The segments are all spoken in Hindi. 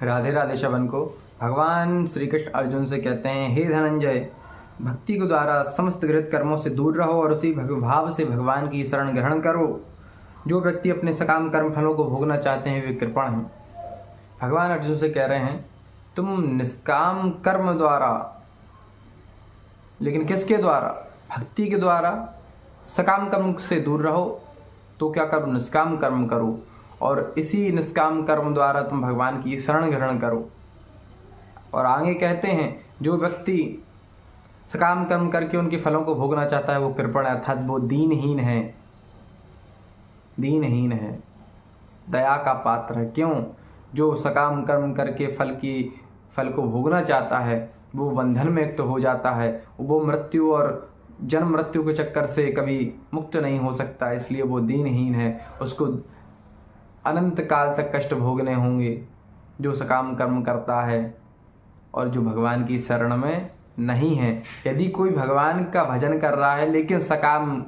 राधे राधे शबन को भगवान श्री कृष्ण अर्जुन से कहते हैं, हे धनंजय, भक्ति के द्वारा समस्त गृहित कर्मों से दूर रहो और उसी भाव से भगवान की शरण ग्रहण करो। जो व्यक्ति अपने सकाम कर्म फलों को भोगना चाहते हैं वे कृपण हैं। भगवान अर्जुन से कह रहे हैं, तुम निष्काम कर्म द्वारा, लेकिन किसके द्वारा? भक्ति के द्वारा सकाम कर्म से दूर रहो। तो क्या करो? निष्काम कर्म करो और इसी निष्काम कर्म द्वारा तुम भगवान की शरण ग्रहण करो। और आगे कहते हैं, जो व्यक्ति सकाम कर्म करके उनके फलों को भोगना चाहता है वो कृपण है, अर्थात वो दीनहीन है, दीनहीन है, दया का पात्र है। क्यों? जो सकाम कर्म करके फल को भोगना चाहता है वो बंधन में एक तो हो जाता है, वो मृत्यु और जन्म मृत्यु के चक्कर से कभी मुक्त नहीं हो सकता, इसलिए वो दीनहीन है। उसको अनंत काल तक कष्ट भोगने होंगे जो सकाम कर्म करता है और जो भगवान की शरण में नहीं है। यदि कोई भगवान का भजन कर रहा है लेकिन सकाम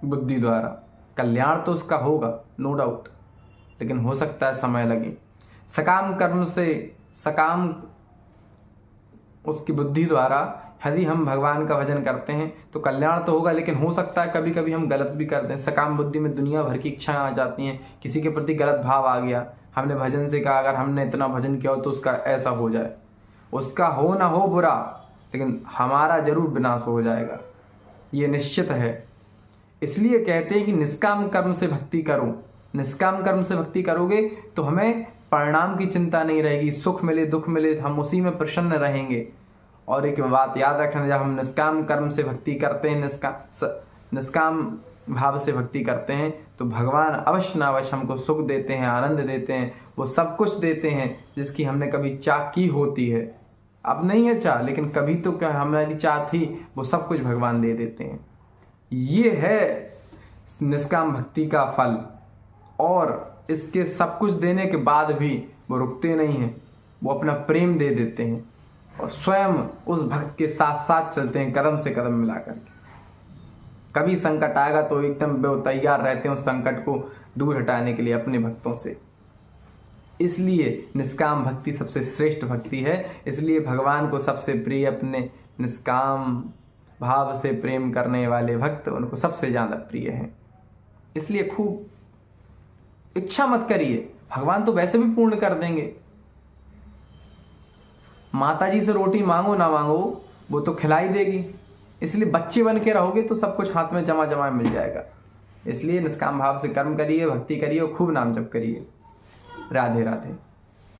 बुद्धि द्वारा, कल्याण तो उसका होगा नो डाउट, लेकिन हो सकता है समय लगे। सकाम कर्म से सकाम उसकी बुद्धि द्वारा यदि हम भगवान का भजन करते हैं तो कल्याण तो होगा, लेकिन हो सकता है कभी कभी हम गलत भी करते हैं। सकाम बुद्धि में दुनिया भर की इच्छाएं आ जाती हैं, किसी के प्रति गलत भाव आ गया, हमने भजन से कहा अगर हमने इतना भजन किया हो तो उसका ऐसा हो जाए। उसका हो ना हो बुरा, लेकिन हमारा जरूर विनाश हो जाएगा, ये निश्चित है। इसलिए कहते हैं कि निष्काम कर्म से भक्ति करो। निष्काम कर्म से भक्ति करोगे तो हमें परिणाम की चिंता नहीं रहेगी, सुख मिले दुख मिले हम उसी में प्रसन्न रहेंगे। और एक बात याद रखना, जब हम निष्काम कर्म से भक्ति करते हैं, निष्काम भाव से भक्ति करते हैं तो भगवान अवश्य न अवश्य हमको सुख देते हैं, आनंद देते हैं, वो सब कुछ देते हैं जिसकी हमने कभी चाह की होती है। अब नहीं है चाह, लेकिन कभी तो क्या हमारी चाह थी, वो सब कुछ भगवान दे देते हैं। ये है निष्काम भक्ति का फल। और इसके सब कुछ देने के बाद भी वो रुकते नहीं हैं, वो अपना प्रेम दे देते हैं और स्वयं उस भक्त के साथ साथ चलते हैं, कदम से कदम मिला करके। कभी संकट आएगा तो एकदम तैयार रहते हैं उस संकट को दूर हटाने के लिए अपने भक्तों से। इसलिए निष्काम भक्ति सबसे श्रेष्ठ भक्ति है। इसलिए भगवान को सबसे प्रिय अपने निष्काम भाव से प्रेम करने वाले भक्त उनको सबसे ज़्यादा प्रिय हैं। इसलिए खूब इच्छा मत करिए, भगवान तो वैसे भी पूर्ण कर देंगे। माता जी से रोटी मांगो ना मांगो, वो तो खिलाई देगी। इसलिए बच्चे बन के रहोगे तो सब कुछ हाथ में जमा जमा मिल जाएगा। इसलिए निष्काम भाव से कर्म करिए, भक्ति करिए और खूब नाम जप करिए। राधे राधे।